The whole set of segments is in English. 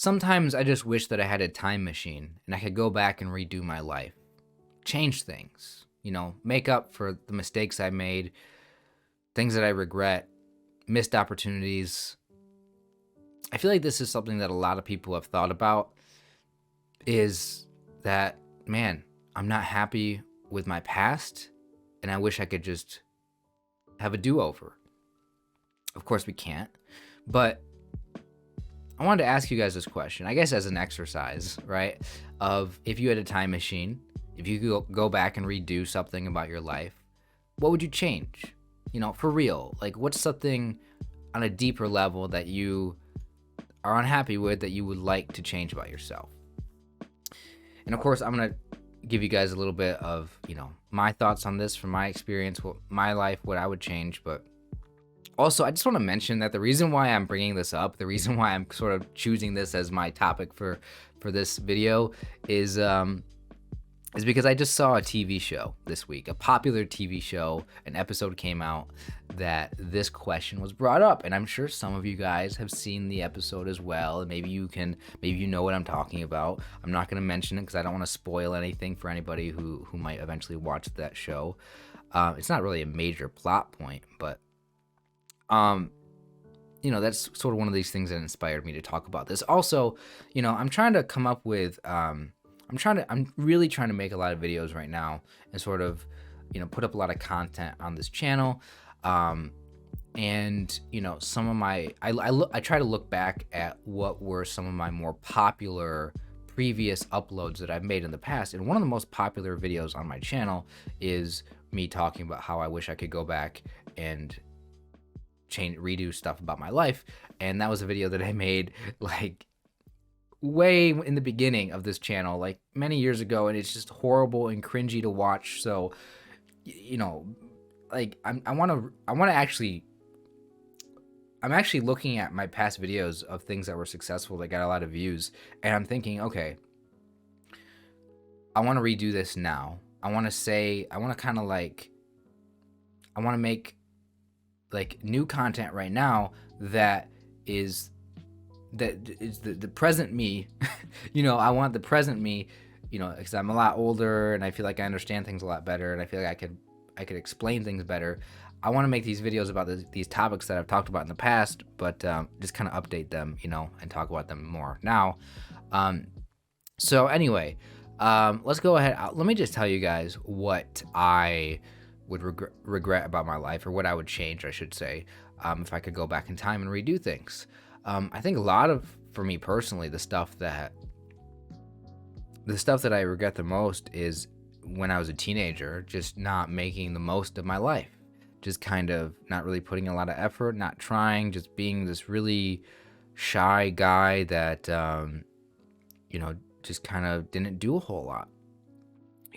Sometimes I just wish that I had a time machine and I could go back and redo my life, change things, make up for the mistakes I made, things that I regret, missed opportunities. I feel like this is something that a lot of people have thought about, is that, man, I'm not happy with my past and I wish I could just have a do-over. Of course we can't, but I wanted to ask you guys this question, I guess as an exercise, right? Of, if you had a time machine, if you could go back and redo something about your life, what would you change? For real, like what's something on a deeper level that you are unhappy with that you would like to change about yourself? And of course, I'm going to give you guys a little bit of, my thoughts on this from my experience, what my life, what I would change. But also, I just want to mention that the reason why I'm bringing this up, the reason why I'm sort of choosing this as my topic for this video is because I just saw a TV show this week, a popular TV show. An episode came out that this question was brought up, and I'm sure some of you guys have seen the episode as well, and maybe you know what I'm talking about. I'm not going to mention it because I don't want to spoil anything for anybody who might eventually watch that show. It's not really a major plot point, but that's sort of one of these things that inspired me to talk about this. Also, I'm trying to come up with I'm really trying to make a lot of videos right now and sort of, put up a lot of content on this channel. And some of my, I try to look back at what were some of my more popular previous uploads that I've made in the past. And one of the most popular videos on my channel is me talking about how I wish I could go back and redo stuff about my life. And that was a video that I made like way in the beginning of this channel, like many years ago, and it's just horrible and cringy to watch. So like I'm actually looking at my past videos of things that were successful that got a lot of views, and I'm thinking, okay, I want to redo this now. I want to make like new content right now that is the present me. I want the present me, because I'm a lot older and I feel like I understand things a lot better, and I feel like I could explain things better. I want to make these videos about these topics that I've talked about in the past, but just kind of update them, and talk about them more now. So anyway, let's go ahead. Let me just tell you guys what I would regret about my life, or what I would change, I should say, if I could go back in time and redo things. I think for me personally, the stuff that I regret the most is when I was a teenager, just not making the most of my life, just kind of not really putting a lot of effort, not trying, just being this really shy guy that, just kind of didn't do a whole lot.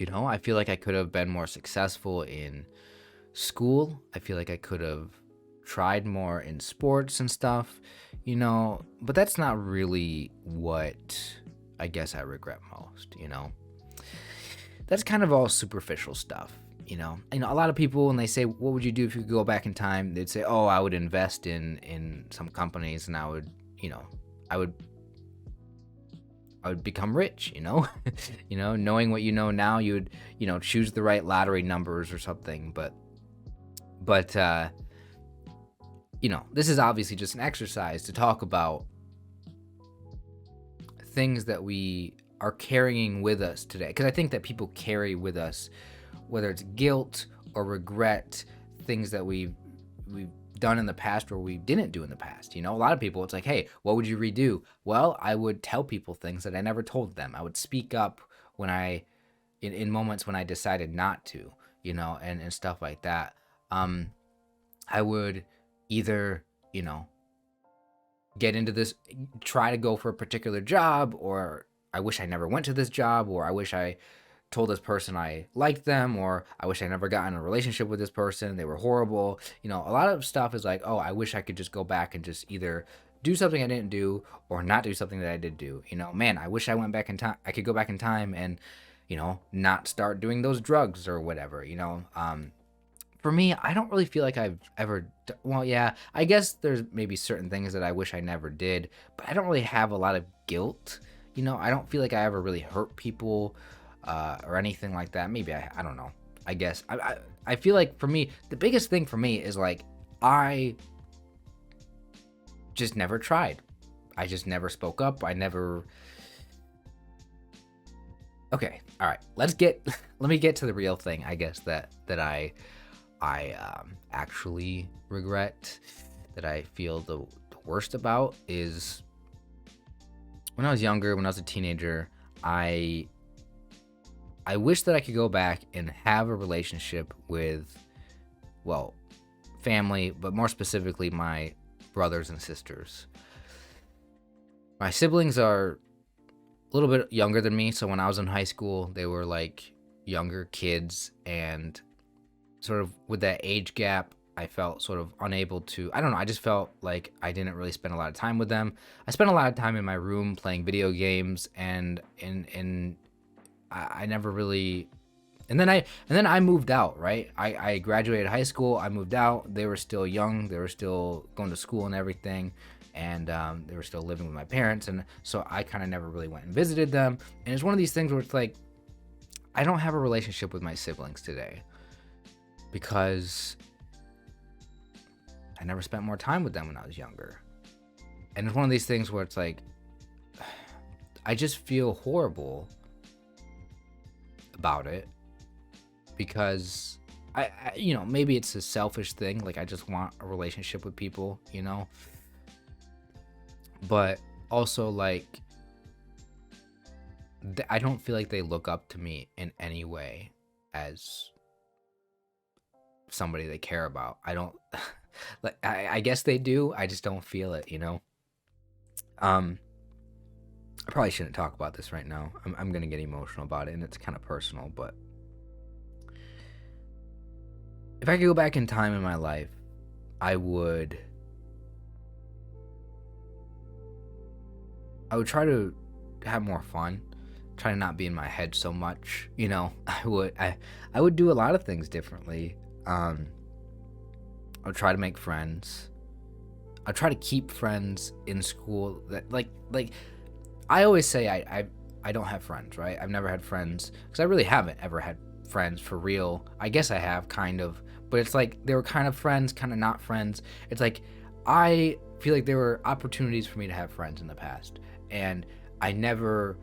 I feel like I could have been more successful in school. I feel like I could have tried more in sports and stuff, but that's not really what I guess I regret most. That's kind of all superficial stuff. A lot of people, when they say, what would you do if you could go back in time, they'd say, oh, I would invest in some companies, and I would become rich. Knowing what you know now, you would choose the right lottery numbers or something. But this is obviously just an exercise to talk about things that we are carrying with us today. Because I think that people carry with us, whether it's guilt or regret, things that we've done in the past or we didn't do in the past. A lot of people, it's like, hey, what would you redo? Well, I would tell people things that I never told them. I would speak up when in moments when I decided not to, and stuff like that. I would either, get into this, try to go for a particular job, or I wish I never went to this job, or I wish I told this person I liked them, or I wish I never got in a relationship with this person, they were horrible. A lot of stuff is like, oh, I wish I could just go back and just either do something I didn't do or not do something that I did do. Man, I wish I went back in time. I could go back in time and, not start doing those drugs or whatever, For me, I don't really feel like I've ever. Well, yeah, I guess there's maybe certain things that I wish I never did, but I don't really have a lot of guilt. I don't feel like I ever really hurt people or anything like that. Maybe I don't know. I guess I feel like for me, the biggest thing for me is like I just never tried. I just never spoke up. I never. Okay, all right. Let me get to the real thing. I guess that I actually regret, that I feel the worst about, is when I was younger, when I was a teenager, I wish that I could go back and have a relationship with, well, family, but more specifically my brothers and sisters. My siblings are a little bit younger than me, so when I was in high school, they were like younger kids, and sort of with that age gap, I felt sort of unable to, I don't know, I just felt like I didn't really spend a lot of time with them. I spent a lot of time in my room playing video games, and I never really, and then I moved out, right? I graduated high school, I moved out, they were still young, they were still going to school and everything, and they were still living with my parents, and so I kind of never really went and visited them. And it's one of these things where it's like, I don't have a relationship with my siblings today because I never spent more time with them when I was younger. And it's one of these things where it's like, I just feel horrible about it because maybe it's a selfish thing. Like, I just want a relationship with people, but also like, I don't feel like they look up to me in any way as somebody they care about. I don't like, I guess they do. I just don't feel it, I probably shouldn't talk about this right now. I'm gonna get emotional about it, and it's kind of personal, but if I could go back in time in my life, I would try to have more fun, try to not be in my head so much. I would do a lot of things differently. I would try to make friends. I'd try to keep friends in school. That like I always say I don't have friends, right? I've never had friends because I really haven't ever had friends for real. I guess I have, kind of, but it's like they were kind of friends, kind of not friends. It's like I feel like there were opportunities for me to have friends in the past, and I never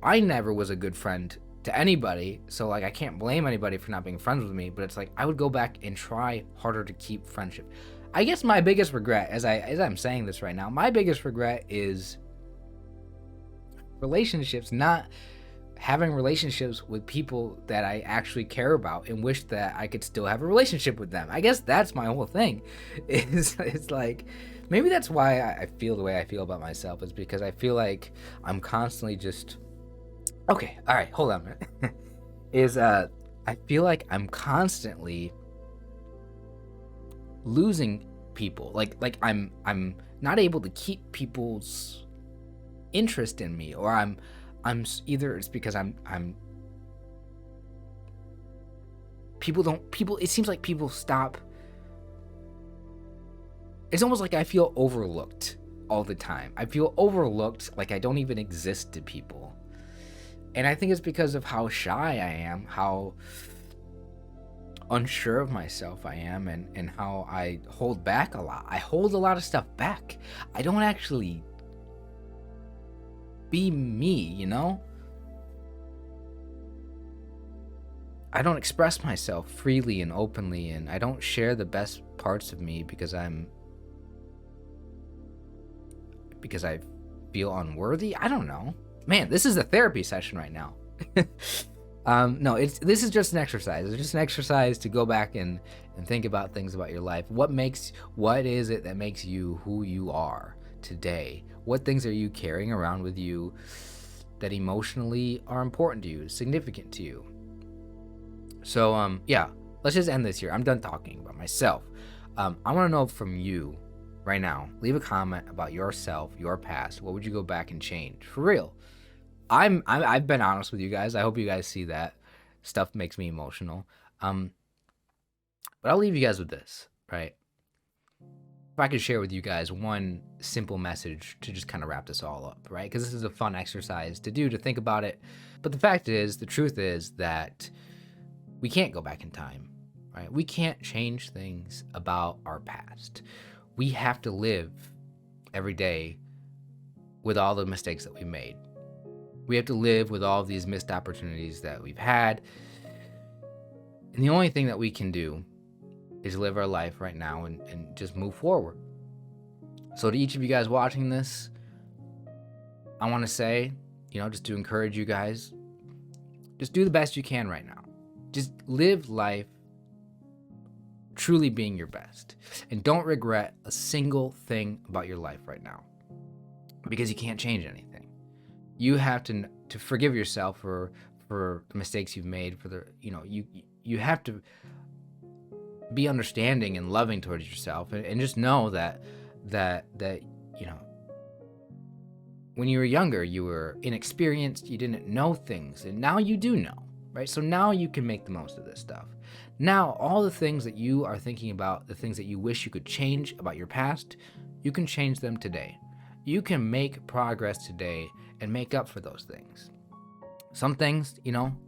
was a good friend to anybody, so like I can't blame anybody for not being friends with me. But it's like I would go back and try harder to keep friendship. I guess my biggest regret, as I'm saying this right now, my biggest regret is relationships, not having relationships with people that I actually care about and wish that I could still have a relationship with them. I guess that's my whole thing. It's like, maybe that's why I feel the way I feel about myself, is because I feel like I'm constantly just, okay, all right, hold on a minute. I feel like I'm constantly losing people. Like I'm not able to keep people's interest in me, or I'm either it's because I'm people it seems like people stop. It's almost like I feel overlooked all the time. I feel overlooked, like I don't even exist to people. And I think it's because of how shy I am, how unsure of myself I am, and how I hold back a lot. I hold a lot of stuff back. I don't actually be me, I don't express myself freely and openly, and I don't share the best parts of me because I feel unworthy. I don't know. Man, this is a therapy session right now. No, this is just an exercise. It's just an exercise to go back and think about things about your life. What is it that makes you who you are today? What things are you carrying around with you that emotionally are important to you, significant to you? So, yeah, let's just end this here. I'm done talking about myself. I want to know from you right now. Leave a comment about yourself, your past. What would you go back and change? For real. I've been honest with you guys. I hope you guys see that. Stuff makes me emotional. But I'll leave you guys with this, right? If I could share with you guys one simple message to just kind of wrap this all up, right? Because this is a fun exercise to do, to think about it. But the fact is, the truth is that we can't go back in time, right? We can't change things about our past. We have to live every day with all the mistakes that we made. We have to live with all of these missed opportunities that we've had. And the only thing that we can do is live our life right now and just move forward. So to each of you guys watching this, I want to say, just to encourage you guys, just do the best you can right now. Just live life truly being your best. And don't regret a single thing about your life right now, because you can't change anything. You have to forgive yourself for the mistakes you've made, you have to be understanding and loving towards yourself, and just know that when you were younger, you were inexperienced, you didn't know things, and now you do know, right? So now you can make the most of this stuff. Now, all the things that you are thinking about, the things that you wish you could change about your past, you can change them today. You can make progress today and make up for those things. Some things,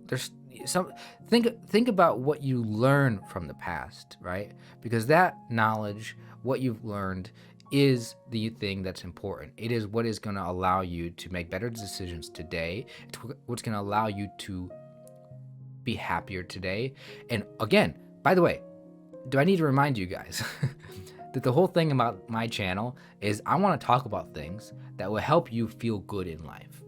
there's some, think about what you learn from the past, right? Because that knowledge, what you've learned, is the thing that's important. It is what is going to allow you to make better decisions today. It's what's going to allow you to be happier today. And again, by the way, do I need to remind you guys that the whole thing about my channel is I want to talk about things that will help you feel good in life.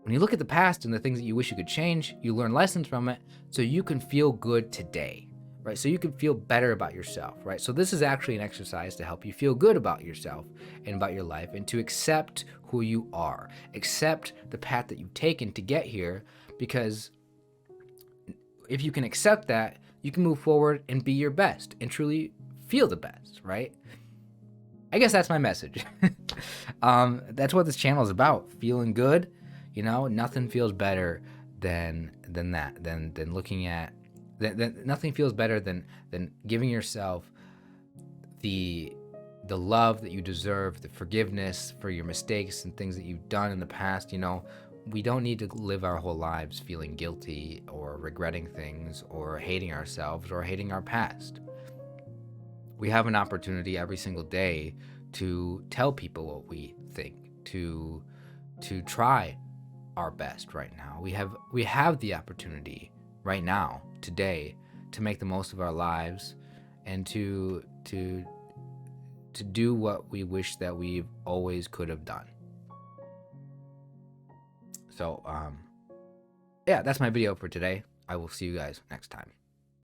When you look at the past and the things that you wish you could change, you learn lessons from it so you can feel good today, right? So you can feel better about yourself, right? So this is actually an exercise to help you feel good about yourself and about your life, and to accept who you are, accept the path that you've taken to get here, because if you can accept that, you can move forward and be your best and truly feel the best, right? I guess that's my message. That's what this channel is about, feeling good. Nothing feels better than that, than looking at, nothing feels better than giving yourself the love that you deserve, the forgiveness for your mistakes and things that you've done in the past. We don't need to live our whole lives feeling guilty or regretting things or hating ourselves or hating our past. We have an opportunity every single day to tell people what we think, to try our best right now. We have the opportunity right now, today, to make the most of our lives and to do what we wish that we always could have done. So, yeah, that's my video for today. I will see you guys next time.